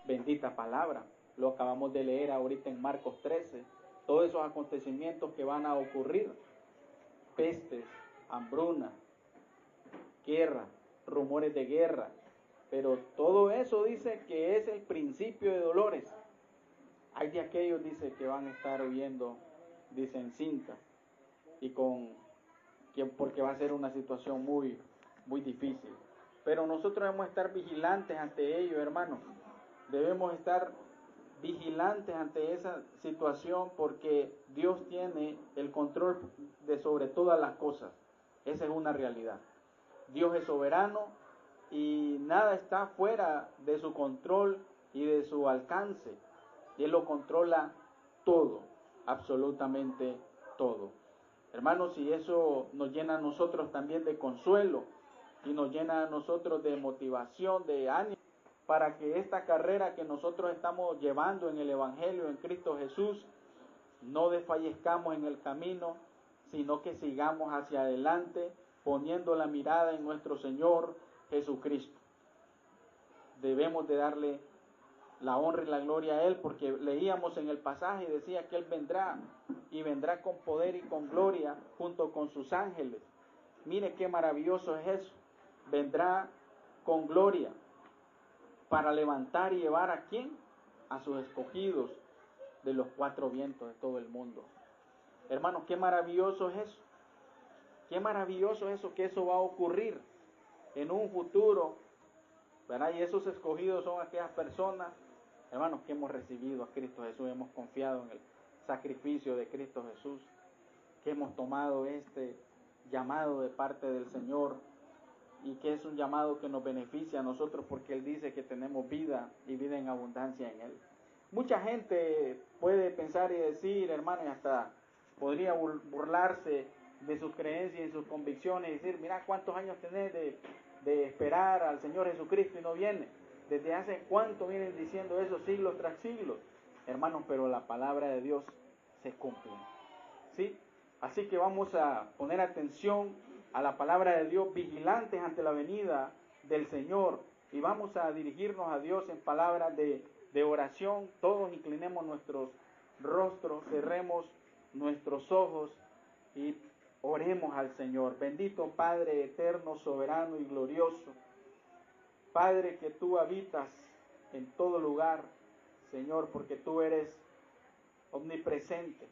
Bendita palabra. Lo acabamos de leer ahorita en Marcos 13. Todos esos acontecimientos que van a ocurrir. Pestes, hambruna, guerra, rumores de guerra. Pero todo eso dice que es el principio de dolores. Hay de aquellos, dice, que van a estar huyendo, dice, en cinta. Y porque va a ser una situación muy, muy difícil. Pero nosotros debemos estar vigilantes ante ello, hermanos. Debemos estar vigilantes ante esa situación porque Dios tiene el control de sobre todas las cosas. Esa es una realidad. Dios es soberano y nada está fuera de su control y de su alcance. Él lo controla todo, absolutamente todo. Hermanos, y eso nos llena a nosotros también de consuelo y nos llena a nosotros de motivación, de ánimo, para que esta carrera que nosotros estamos llevando en el Evangelio, en Cristo Jesús, no desfallezcamos en el camino, sino que sigamos hacia adelante, poniendo la mirada en nuestro Señor Jesucristo. Debemos de darle la honra y la gloria a Él, porque leíamos en el pasaje y decía que Él vendrá, y vendrá con poder y con gloria junto con sus ángeles. Mire qué maravilloso es eso. Vendrá con gloria para levantar y llevar ¿a quién? A sus escogidos de los cuatro vientos de todo el mundo. Hermanos, qué maravilloso es eso. Qué maravilloso es eso, que eso va a ocurrir en un futuro, ¿verdad? Y esos escogidos son aquellas personas, hermanos, que hemos recibido a Cristo Jesús, hemos confiado en el sacrificio de Cristo Jesús, que hemos tomado este llamado de parte del Señor y que es un llamado que nos beneficia a nosotros porque Él dice que tenemos vida y vida en abundancia en Él. Mucha gente puede pensar y decir, hermano, y hasta podría burlarse de sus creencias y sus convicciones y decir, mira cuántos años tenés de esperar al Señor Jesucristo y no viene. ¿Desde hace cuánto vienen diciendo eso, siglos tras siglos? Hermanos, pero la palabra de Dios se cumple, ¿sí? Así que vamos a poner atención a la palabra de Dios, vigilantes ante la venida del Señor, y vamos a dirigirnos a Dios en palabras de oración. Todos inclinemos nuestros rostros, cerremos nuestros ojos y oremos al Señor. Bendito Padre eterno, soberano y glorioso, Padre, que tú habitas en todo lugar, Señor, porque tú eres omnipresente.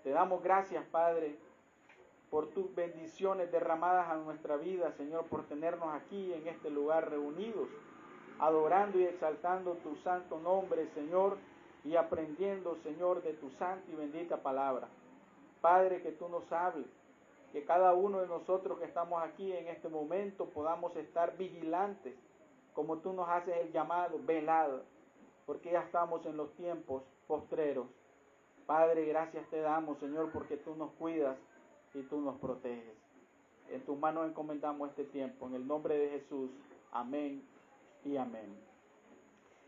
Te damos gracias, Padre, por tus bendiciones derramadas a nuestra vida, Señor, por tenernos aquí en este lugar reunidos, adorando y exaltando tu santo nombre, Señor, y aprendiendo, Señor, de tu santa y bendita palabra. Padre, que tú nos hables, que cada uno de nosotros que estamos aquí en este momento podamos estar vigilantes, como tú nos haces el llamado, velado, porque ya estamos en los tiempos postreros. Padre, gracias te damos, Señor, porque tú nos cuidas y tú nos proteges. En tus manos encomendamos este tiempo, en el nombre de Jesús. Amén y amén.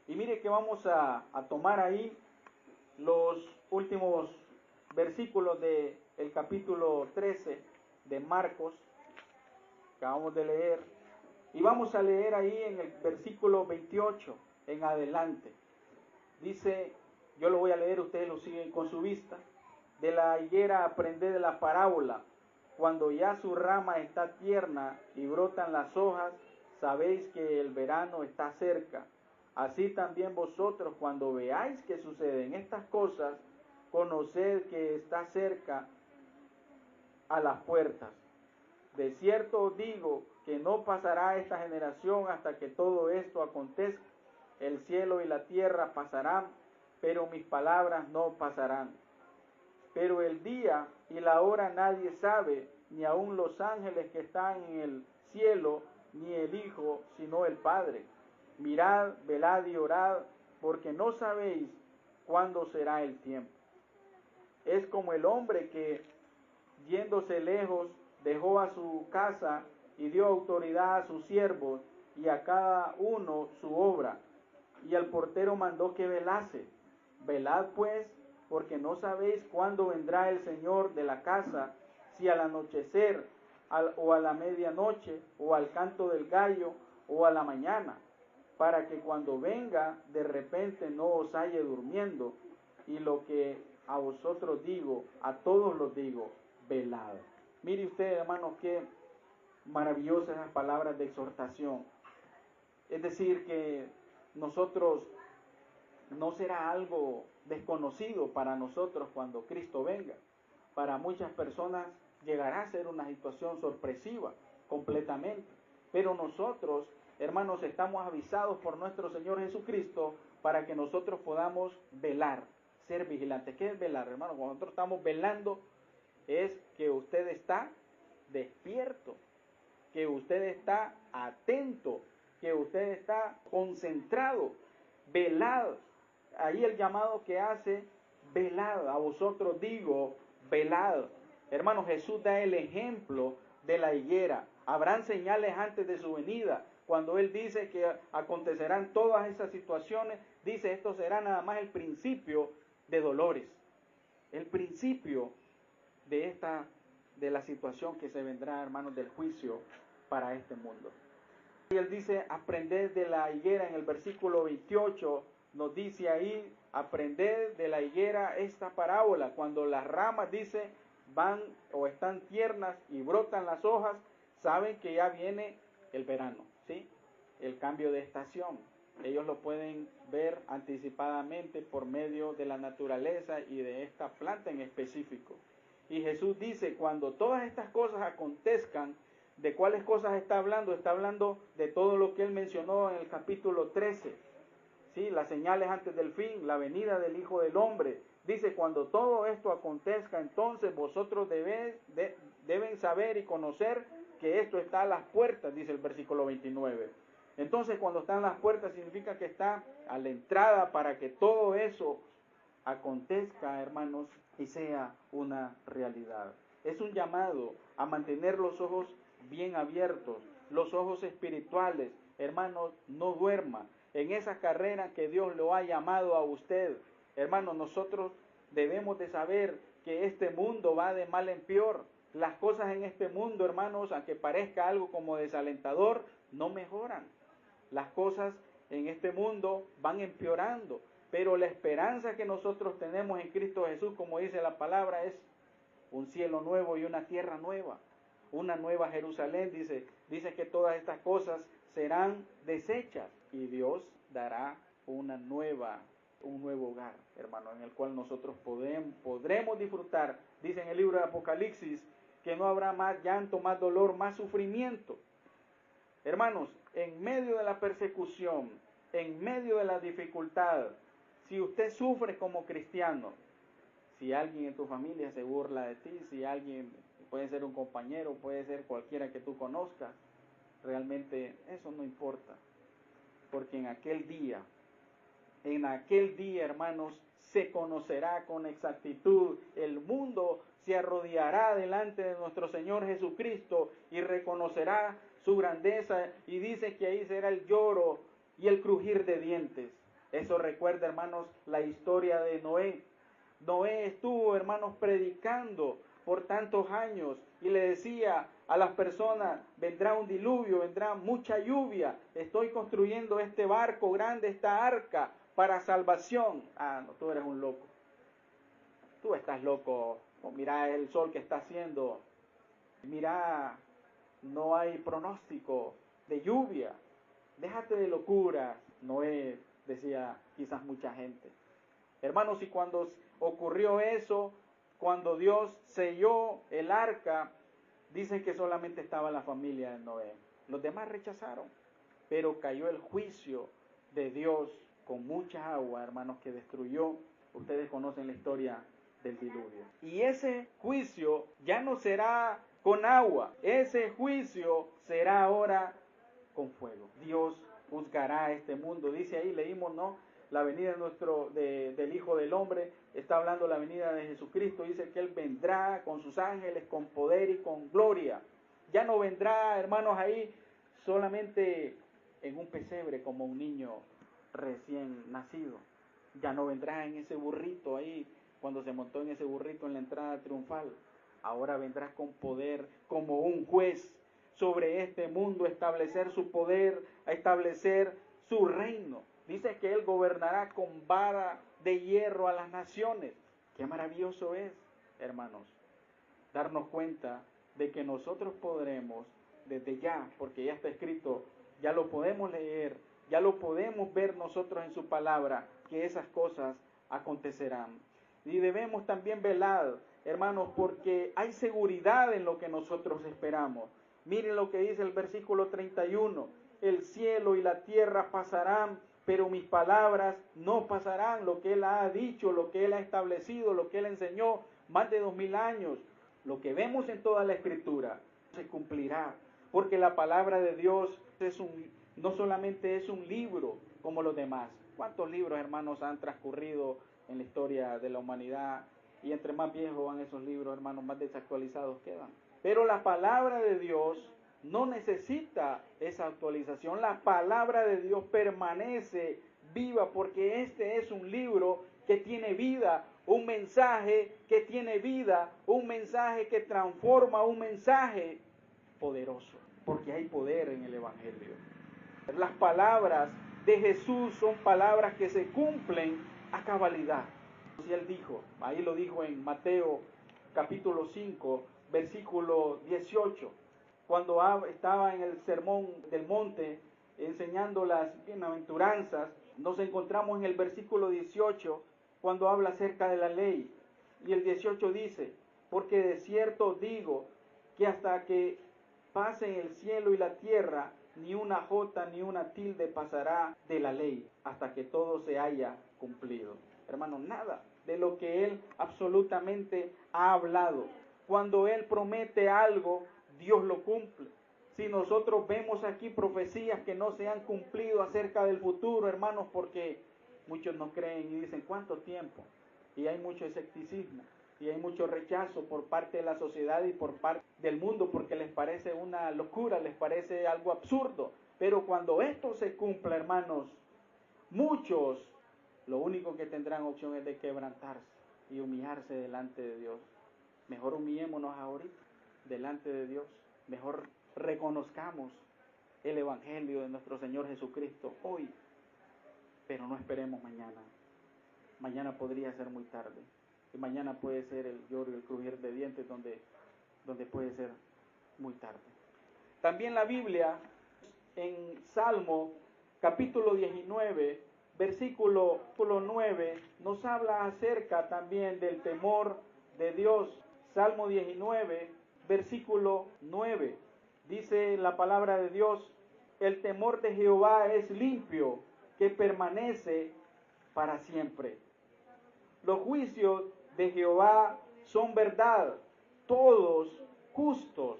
Y mire que vamos a tomar ahí los últimos versículos del capítulo 13 de Marcos, que acabamos de leer, y vamos a leer ahí en el versículo 28 en adelante. Dice, yo lo voy a leer, ustedes lo siguen con su vista. De la higuera aprended de la parábola. Cuando ya su rama está tierna y brotan las hojas, sabéis que el verano está cerca. Así también vosotros, cuando veáis que suceden estas cosas, conoced que está cerca a las puertas. De cierto os digo que no pasará esta generación hasta que todo esto acontezca. El cielo y la tierra pasarán, pero mis palabras no pasarán. Pero el día y la hora nadie sabe, ni aun los ángeles que están en el cielo, ni el Hijo, sino el Padre. Mirad, velad y orad, porque no sabéis cuándo será el tiempo. Es como el hombre que, yéndose lejos, dejó a su casa y dio autoridad a sus siervos y a cada uno su obra. Y al portero mandó que velase. Velad pues, porque no sabéis cuándo vendrá el Señor de la casa, si al anochecer, o a la medianoche, o al canto del gallo, o a la mañana. para que cuando venga de repente no os halle durmiendo. Y lo que a vosotros digo, a todos los digo, velad. Mire usted, hermanos, qué maravillosas esas palabras de exhortación. Es decir, que nosotros no será algo desconocido para nosotros cuando Cristo venga. Para muchas personas llegará a ser una situación sorpresiva completamente. Pero nosotros, hermanos, estamos avisados por nuestro Señor Jesucristo para que nosotros podamos velar, ser vigilantes. ¿Qué es velar, hermano? Cuando nosotros estamos velando es que usted está despierto, que usted está atento, que usted está concentrado, velado. Ahí el llamado que hace, velad, a vosotros digo, velad. Hermano, Jesús da el ejemplo de la higuera. Habrán señales antes de su venida. Cuando Él dice que acontecerán todas esas situaciones, dice esto será nada más el principio de dolores. El principio de la situación que se vendrá, hermanos, del juicio para este mundo. Y Él dice, aprended de la higuera en el versículo 28, nos dice ahí, aprended de la higuera esta parábola. Cuando las ramas, dice, van o están tiernas y brotan las hojas, saben que ya viene el verano, ¿sí? El cambio de estación. Ellos lo pueden ver anticipadamente por medio de la naturaleza y de esta planta en específico. Y Jesús dice, cuando todas estas cosas acontezcan, ¿de cuáles cosas está hablando? Está hablando de todo lo que Él mencionó en el capítulo 13. ¿Sí? Las señales antes del fin, la venida del Hijo del Hombre. Dice, cuando todo esto acontezca, entonces vosotros deben saber y conocer que esto está a las puertas, dice el versículo 29. Entonces, cuando están las puertas, significa que está a la entrada para que todo eso acontezca, hermanos, y sea una realidad. Es un llamado a mantener los ojos bien abiertos, los ojos espirituales. Hermanos, no duerma en esa carrera que Dios lo ha llamado a usted. Hermanos, nosotros debemos de saber que este mundo va de mal en peor. Las cosas en este mundo, hermanos, aunque parezca algo como desalentador, no mejoran. Las cosas en este mundo van empeorando. Pero la esperanza que nosotros tenemos en Cristo Jesús, como dice la palabra, es un cielo nuevo y una tierra nueva. Una nueva Jerusalén, dice que todas estas cosas serán deshechas y Dios dará un nuevo hogar, hermano, en el cual nosotros podremos disfrutar. Dice en el libro de Apocalipsis que no habrá más llanto, más dolor, más sufrimiento. Hermanos, en medio de la persecución, en medio de la dificultad, si usted sufre como cristiano, si alguien en tu familia se burla de ti, si alguien, puede ser un compañero, puede ser cualquiera que tú conozcas, realmente eso no importa, porque en aquel día, hermanos, se conocerá con exactitud, el mundo se arrodillará delante de nuestro Señor Jesucristo y reconocerá su grandeza, y dice que ahí será el lloro y el crujir de dientes. Eso recuerda, hermanos, la historia de Noé. Noé estuvo, hermanos, predicando por tantos años y le decía a las personas, vendrá un diluvio, vendrá mucha lluvia, estoy construyendo este barco grande, esta arca para salvación. Ah, no, tú eres un loco. Tú estás loco. Oh, mira el sol que está haciendo. Mira, no hay pronóstico de lluvia. Déjate de locura. Noé, decía quizás mucha gente. Hermanos, y cuando ocurrió eso, cuando Dios selló el arca, dicen que solamente estaba la familia de Noé. Los demás rechazaron, pero cayó el juicio de Dios con mucha agua, hermanos, que destruyó. Ustedes conocen la historia del diluvio. Y ese juicio ya no será con agua, ese juicio será ahora con fuego. Dios juzgará este mundo. Dice ahí, leímos, ¿no? La venida del Hijo del Hombre, está hablando la venida de Jesucristo, dice que Él vendrá con sus ángeles, con poder y con gloria. Ya no vendrá, hermanos, ahí solamente en un pesebre como un niño recién nacido. Ya no vendrá en ese burrito ahí, cuando se montó en ese burrito en la entrada triunfal. Ahora vendrá con poder como un juez sobre este mundo, a establecer su poder, a establecer su reino. Dice que Él gobernará con vara de hierro a las naciones. Qué maravilloso es, hermanos, darnos cuenta de que nosotros podremos, desde ya, porque ya está escrito, ya lo podemos leer, ya lo podemos ver nosotros en su palabra, que esas cosas acontecerán. Y debemos también velar, hermanos, porque hay seguridad en lo que nosotros esperamos. Miren lo que dice el versículo 31, el cielo y la tierra pasarán, pero mis palabras no pasarán. Lo que Él ha dicho, lo que Él ha establecido, lo que Él enseñó más de 2000 años, lo que vemos en toda la Escritura se cumplirá, porque la palabra de Dios no solamente es un libro como los demás. ¿Cuántos libros, hermanos, han transcurrido en la historia de la humanidad? Y entre más viejos van esos libros, hermanos, más desactualizados quedan. Pero la palabra de Dios no necesita esa actualización. La palabra de Dios permanece viva, porque este es un libro que tiene vida, un mensaje que tiene vida, un mensaje que transforma, un mensaje poderoso, porque hay poder en el Evangelio. Las palabras de Jesús son palabras que se cumplen a cabalidad. Y Él dijo, ahí lo dijo en Mateo capítulo 5, versículo 18, cuando estaba en el sermón del monte enseñando las bienaventuranzas. Nos encontramos en el versículo 18 cuando habla acerca de la ley, y el 18 dice, porque de cierto digo que hasta que pasen el cielo y la tierra, ni una jota ni una tilde pasará de la ley, hasta que todo se haya cumplido. Hermanos, nada de lo que Él absolutamente ha hablado. Cuando Él promete algo, Dios lo cumple. Si nosotros vemos aquí profecías que no se han cumplido acerca del futuro, hermanos, porque muchos no creen y dicen, ¿cuánto tiempo? Y hay mucho escepticismo, y hay mucho rechazo por parte de la sociedad y por parte del mundo, porque les parece una locura, les parece algo absurdo. Pero cuando esto se cumpla, hermanos, muchos, lo único que tendrán opción es de quebrantarse y humillarse delante de Dios. Mejor humillémonos ahorita delante de Dios. Mejor reconozcamos el Evangelio de nuestro Señor Jesucristo hoy, pero no esperemos mañana. Mañana podría ser muy tarde. Y mañana puede ser el lloro y el crujir de dientes donde puede ser muy tarde. También la Biblia, en Salmo capítulo 19, versículo 9, nos habla acerca también del temor de Dios. Salmo 19, versículo 9, dice la palabra de Dios, el temor de Jehová es limpio, que permanece para siempre. Los juicios de Jehová son verdad, todos justos.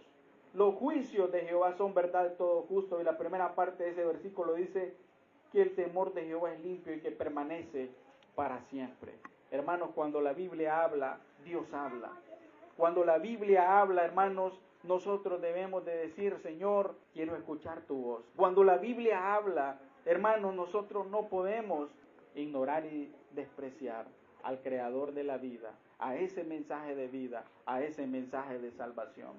Los juicios de Jehová son verdad, todos justos. Y la primera parte de ese versículo dice que el temor de Jehová es limpio y que permanece para siempre. Hermanos, cuando la Biblia habla, Dios habla. Cuando la Biblia habla, hermanos, nosotros debemos de decir, Señor, quiero escuchar tu voz. Cuando la Biblia habla, hermanos, nosotros no podemos ignorar y despreciar al Creador de la vida, a ese mensaje de vida, a ese mensaje de salvación.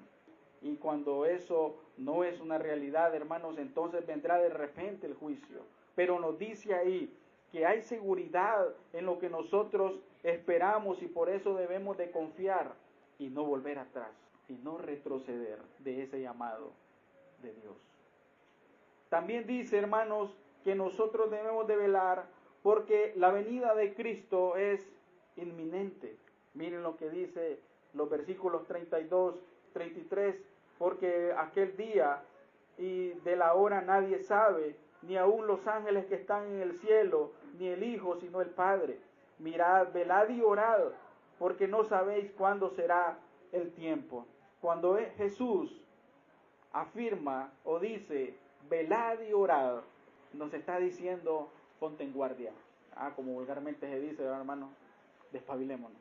Y cuando eso no es una realidad, hermanos, entonces vendrá de repente el juicio. Pero nos dice ahí que hay seguridad en lo que nosotros esperamos, y por eso debemos de confiar y no volver atrás y no retroceder de ese llamado de Dios. También dice, hermanos, que nosotros debemos de velar porque la venida de Cristo es inminente. Miren lo que dice los versículos 32, 33, porque aquel día y de la hora nadie sabe, ni aun los ángeles que están en el cielo, ni el Hijo, sino el Padre. Mirad, velad y orad, porque no sabéis cuándo será el tiempo. Cuando Jesús afirma o dice, velad y orad, nos está diciendo, ponte en guardia. Como vulgarmente se dice, hermano, despabilémonos.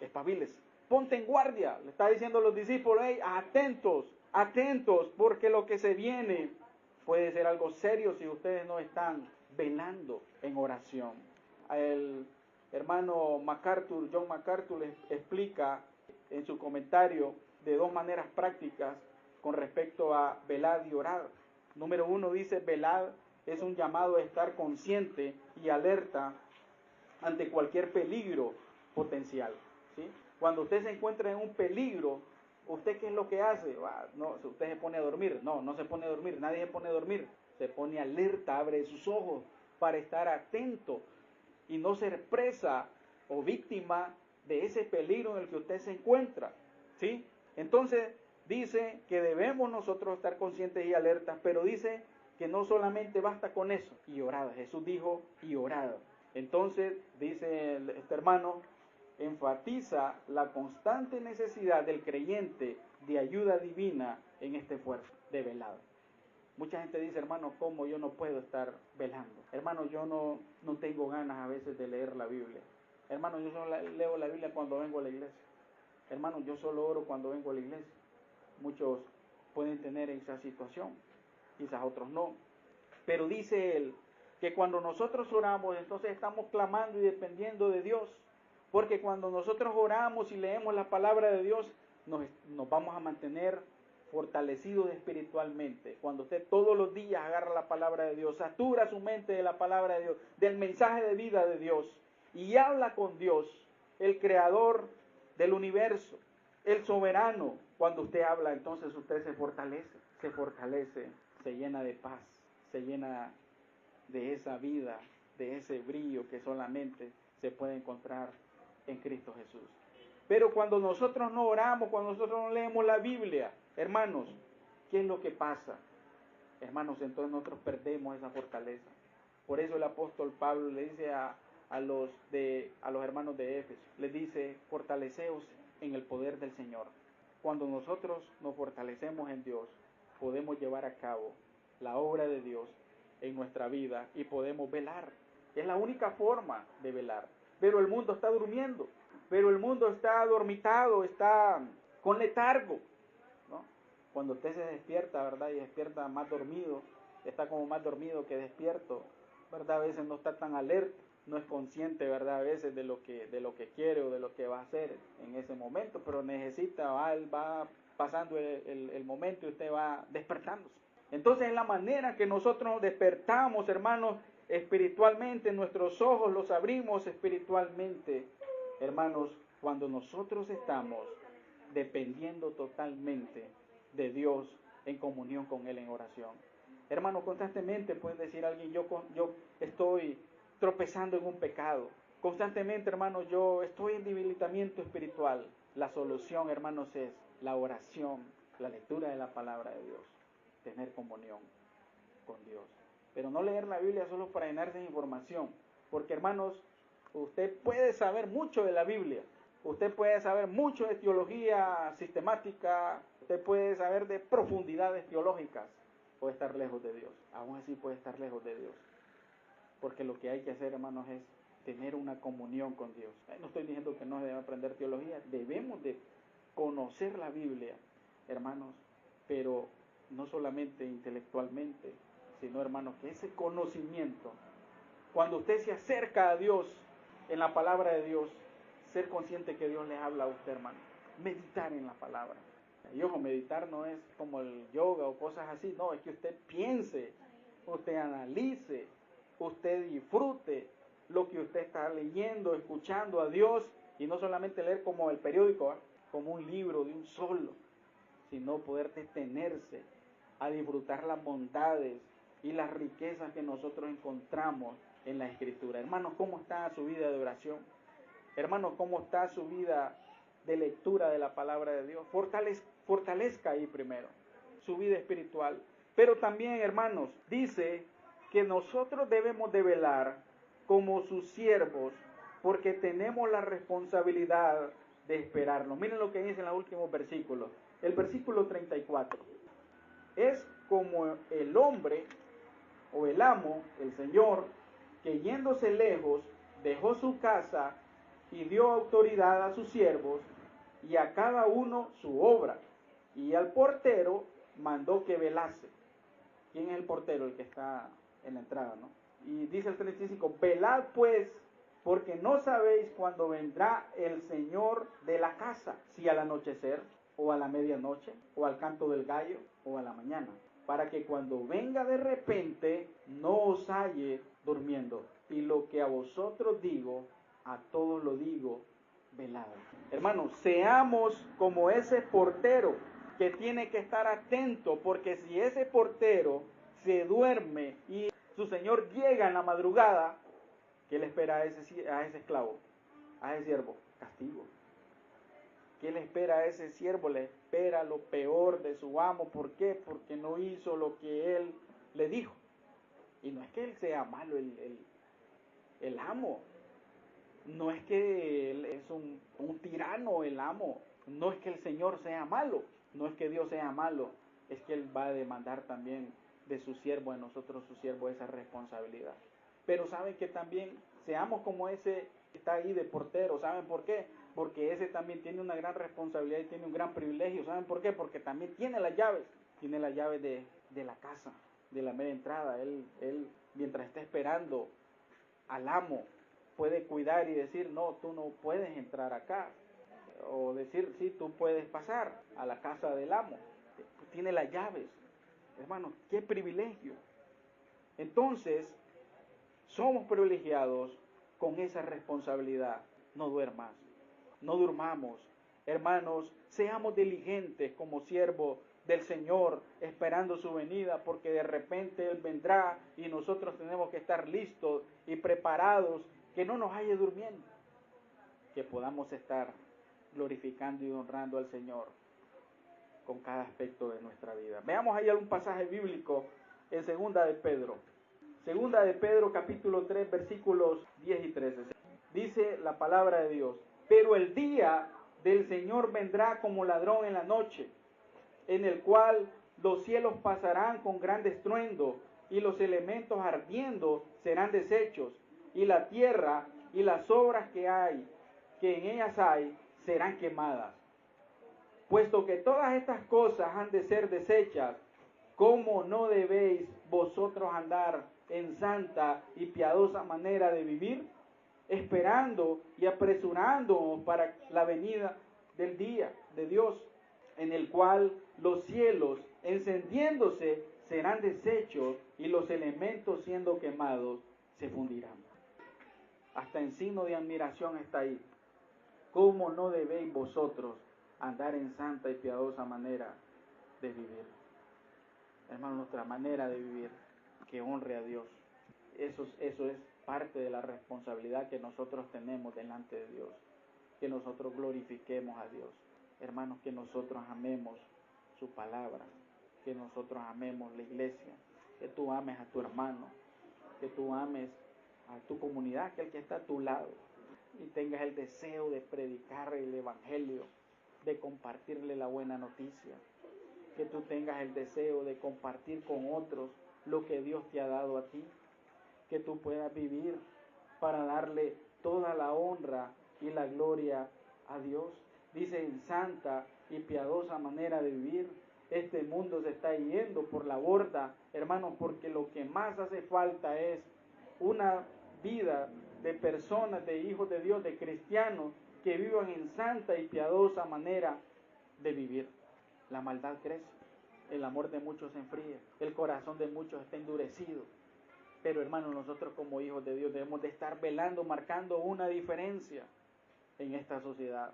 Espabiles, ponte en guardia. Le está diciendo a los discípulos, hey, atentos, atentos, porque lo que se viene puede ser algo serio si ustedes no están velando en oración. El hermano John MacArthur explica en su comentario de dos maneras prácticas con respecto a velar y orar. Número 1 dice, velad es un llamado a estar consciente y alerta ante cualquier peligro potencial, ¿sí? Cuando usted se encuentra en un peligro, ¿usted qué es lo que hace? No, usted se pone a dormir. No, no se pone a dormir, nadie se pone a dormir. Se pone alerta, abre sus ojos para estar atento y no ser presa o víctima de ese peligro en el que usted se encuentra, ¿sí? Entonces dice que debemos nosotros estar conscientes y alertas, pero dice que no solamente basta con eso, y orad. Jesús dijo, y orad. Entonces, dice este hermano, enfatiza la constante necesidad del creyente de ayuda divina en este esfuerzo de velada. Mucha gente dice, hermano, ¿cómo yo no puedo estar velando? Hermano, yo no tengo ganas a veces de leer la Biblia. Hermano, yo solo leo la Biblia cuando vengo a la iglesia. Hermano, yo solo oro cuando vengo a la iglesia. Muchos pueden tener esa situación, quizás otros no. Pero dice él que cuando nosotros oramos, entonces estamos clamando y dependiendo de Dios. Porque cuando nosotros oramos y leemos la palabra de Dios, nos vamos a mantener fortalecidos espiritualmente. Cuando usted todos los días agarra la palabra de Dios, satura su mente de la palabra de Dios, del mensaje de vida de Dios, y habla con Dios, el creador del universo, el soberano. Cuando usted habla, entonces usted se fortalece, se llena de paz, se llena de esa vida, de ese brillo que solamente se puede encontrar en Cristo Jesús. Pero cuando nosotros no oramos, cuando nosotros no leemos la Biblia, hermanos, ¿qué es lo que pasa? Hermanos, entonces nosotros perdemos esa fortaleza. Por eso el apóstol Pablo le dice a los hermanos de Éfeso, les dice, fortaleceos en el poder del Señor. Cuando nosotros nos fortalecemos en Dios, podemos llevar a cabo la obra de Dios en nuestra vida y podemos velar. Es la única forma de velar. Pero el mundo está durmiendo, pero el mundo está adormitado, está con letargo, ¿no? Cuando usted se despierta, ¿verdad? Y despierta más dormido, está como más dormido que despierto, ¿verdad? A veces no está tan alerta, no es consciente, ¿verdad? A veces de lo que quiere o de lo que va a hacer en ese momento, pero necesita, va pasando el momento y usted va despertándose. Entonces es la manera que nosotros despertamos, hermanos, espiritualmente, nuestros ojos los abrimos espiritualmente, hermanos, cuando nosotros estamos dependiendo totalmente de Dios en comunión con Él en oración. Hermanos, constantemente puede decir alguien, yo estoy tropezando en un pecado. Constantemente, hermanos, yo estoy en debilitamiento espiritual. La solución, hermanos, es la oración, la lectura de la palabra de Dios, tener comunión con Dios. Pero no leer la Biblia solo para llenarse de información, porque, hermanos, usted puede saber mucho de la Biblia, usted puede saber mucho de teología sistemática, usted puede saber de profundidades teológicas, puede estar lejos de Dios, aún así puede estar lejos de Dios, porque lo que hay que hacer, hermanos, es tener una comunión con Dios. No estoy diciendo que no se debe aprender teología, debemos de conocer la Biblia, hermanos, pero no solamente intelectualmente, sino, hermanos, que ese conocimiento, cuando usted se acerca a Dios en la palabra de Dios, ser consciente que Dios le habla a usted, hermano, meditar en la palabra. Y ojo, meditar no es como el yoga o cosas así, no, es que usted piense, usted analice, usted disfrute lo que usted está leyendo, escuchando a Dios, y no solamente leer como el periódico, como un libro de un solo, sino poder detenerse a disfrutar las bondades y las riquezas que nosotros encontramos en la Escritura. Hermanos, ¿cómo está su vida de oración? Hermanos, ¿cómo está su vida de lectura de la palabra de Dios? Fortalezca ahí primero su vida espiritual. Pero también, hermanos, dice que nosotros debemos de velar como sus siervos, porque tenemos la responsabilidad de esperarlo. Miren lo que dice en los últimos versículos. El versículo 34. Es como el hombre o el amo, el Señor, que yéndose lejos, dejó su casa y dio autoridad a sus siervos y a cada uno su obra. Y al portero mandó que velase. ¿Quién es el portero? El que está en la entrada, ¿no? Y dice el 35, velad pues, porque no sabéis cuándo vendrá el Señor de la casa, si al anochecer, o a la medianoche, o al canto del gallo, o a la mañana. para que cuando venga de repente no os halle durmiendo. Y lo que a vosotros digo, a todos lo digo, velad. Hermanos, seamos como ese portero que tiene que estar atento, porque si ese portero se duerme y su señor llega en la madrugada, ¿qué le espera a ese esclavo, a ese siervo? Castigo. ¿Qué le espera a ese siervo? Le espera lo peor de su amo. ¿Por qué? Porque no hizo lo que él le dijo. Y no es que él sea malo, el amo. No es que él es un tirano, el amo. No es que el Señor sea malo. No es que Dios sea malo. Es que Él va a demandar también de su siervo, de nosotros su siervo, esa responsabilidad. Pero saben que también seamos como ese que está ahí de portero. ¿Saben por qué? Porque ese también tiene una gran responsabilidad y tiene un gran privilegio. ¿Saben por qué? Porque también tiene las llaves. Tiene las llaves de la casa, de la mera entrada. Él, mientras está esperando al amo, puede cuidar y decir, no, tú no puedes entrar acá. O decir, sí, tú puedes pasar a la casa del amo. Tiene las llaves. Hermanos, qué privilegio. Entonces, somos privilegiados con esa responsabilidad. No duermas, no durmamos. Hermanos, seamos diligentes como siervos del Señor, esperando su venida, porque de repente Él vendrá y nosotros tenemos que estar listos y preparados, que no nos halle durmiendo, que podamos estar glorificando y honrando al Señor con cada aspecto de nuestra vida. Veamos ahí algún pasaje bíblico en Segunda de Pedro. Segunda de Pedro capítulo 3 versículos 10 y 13. Dice la palabra de Dios: pero el día del Señor vendrá como ladrón en la noche, en el cual los cielos pasarán con gran estruendo, y los elementos ardiendo serán deshechos, y la tierra y las obras que en ellas hay, serán quemadas. Puesto que todas estas cosas han de ser deshechas, ¿cómo no debéis vosotros andar en santa y piadosa manera de vivir, esperando y apresurándonos para la venida del día de Dios, en el cual los cielos encendiéndose serán deshechos y los elementos siendo quemados se fundirán? Hasta en signo de admiración está ahí. ¿Cómo no debéis vosotros andar en santa y piadosa manera de vivir? Hermano, nuestra manera de vivir que honre a Dios. Eso es parte de la responsabilidad que nosotros tenemos delante de Dios. Que nosotros glorifiquemos a Dios. Hermanos, que nosotros amemos su palabra. Que nosotros amemos la iglesia. Que tú ames a tu hermano. Que tú ames a tu comunidad, que el que está a tu lado. Y tengas el deseo de predicar el evangelio, de compartirle la buena noticia. Que tú tengas el deseo de compartir con otros lo que Dios te ha dado a ti. Que tú puedas vivir para darle toda la honra y la gloria a Dios. Dice, en santa y piadosa manera de vivir. Este mundo se está yendo por la borda, hermanos, porque lo que más hace falta es una vida de personas, de hijos de Dios, de cristianos, que vivan en santa y piadosa manera de vivir. La maldad crece, el amor de muchos se enfría, el corazón de muchos está endurecido. Pero hermanos, nosotros como hijos de Dios debemos de estar velando, marcando una diferencia en esta sociedad,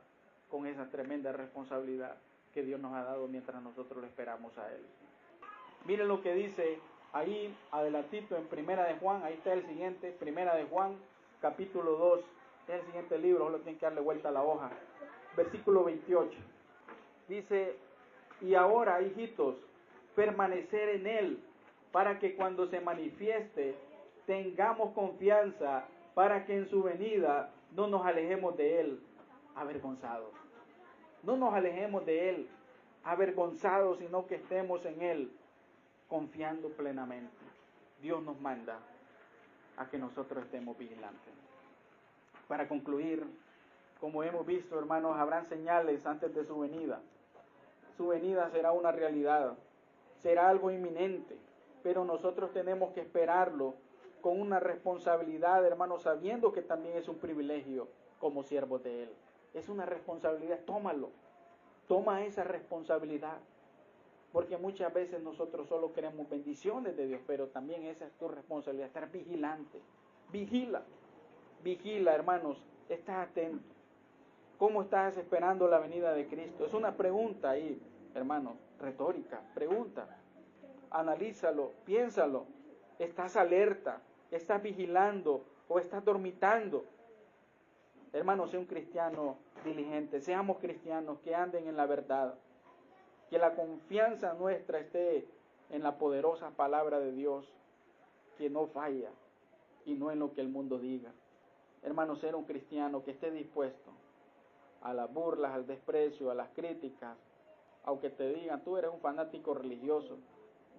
con esa tremenda responsabilidad que Dios nos ha dado mientras nosotros lo esperamos a Él. Miren lo que dice ahí adelantito en Primera de Juan, ahí está el siguiente, Primera de Juan, capítulo 2, es el siguiente libro, solo tienen que darle vuelta a la hoja, versículo 28. Dice, y ahora, hijitos, permanecer en Él, para que cuando se manifieste tengamos confianza, para que en su venida no nos alejemos de Él avergonzados. No nos alejemos de Él avergonzados, sino que estemos en Él confiando plenamente. Dios nos manda a que nosotros estemos vigilantes. Para concluir, como hemos visto, hermanos, habrán señales antes de su venida. Su venida será una realidad, será algo inminente, pero nosotros tenemos que esperarlo con una responsabilidad, hermanos, sabiendo que también es un privilegio como siervos de Él. Es una responsabilidad, tómalo, toma esa responsabilidad. Porque muchas veces nosotros solo queremos bendiciones de Dios, pero también esa es tu responsabilidad, estar vigilante. Vigila, vigila, hermanos, estás atento. ¿Cómo estás esperando la venida de Cristo? Es una pregunta ahí, hermanos, retórica, pregunta. Analízalo, piénsalo. ¿Estás alerta? ¿Estás vigilando o estás dormitando? Hermanos, sea un cristiano diligente, seamos cristianos que anden en la verdad. Que la confianza nuestra esté en la poderosa palabra de Dios, que no falla, y no en lo que el mundo diga. Hermanos, ser un cristiano que esté dispuesto a las burlas, al desprecio, a las críticas, aunque te digan, tú eres un fanático religioso,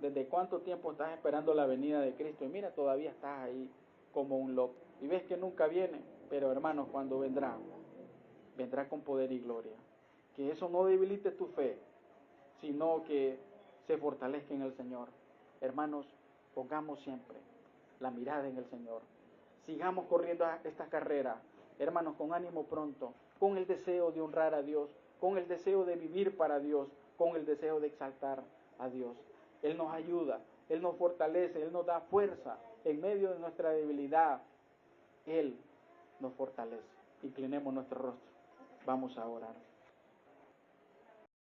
¿desde cuánto tiempo estás esperando la venida de Cristo? Y mira, todavía estás ahí como un loco. Y ves que nunca viene, pero hermanos, cuando vendrá, vendrá con poder y gloria. Que eso no debilite tu fe, sino que se fortalezca en el Señor. Hermanos, pongamos siempre la mirada en el Señor. Sigamos corriendo esta carrera, hermanos, con ánimo pronto, con el deseo de honrar a Dios, con el deseo de vivir para Dios, con el deseo de exaltar a Dios. Él nos ayuda, Él nos fortalece, Él nos da fuerza en medio de nuestra debilidad. Él nos fortalece. Inclinemos nuestro rostro. Vamos a orar.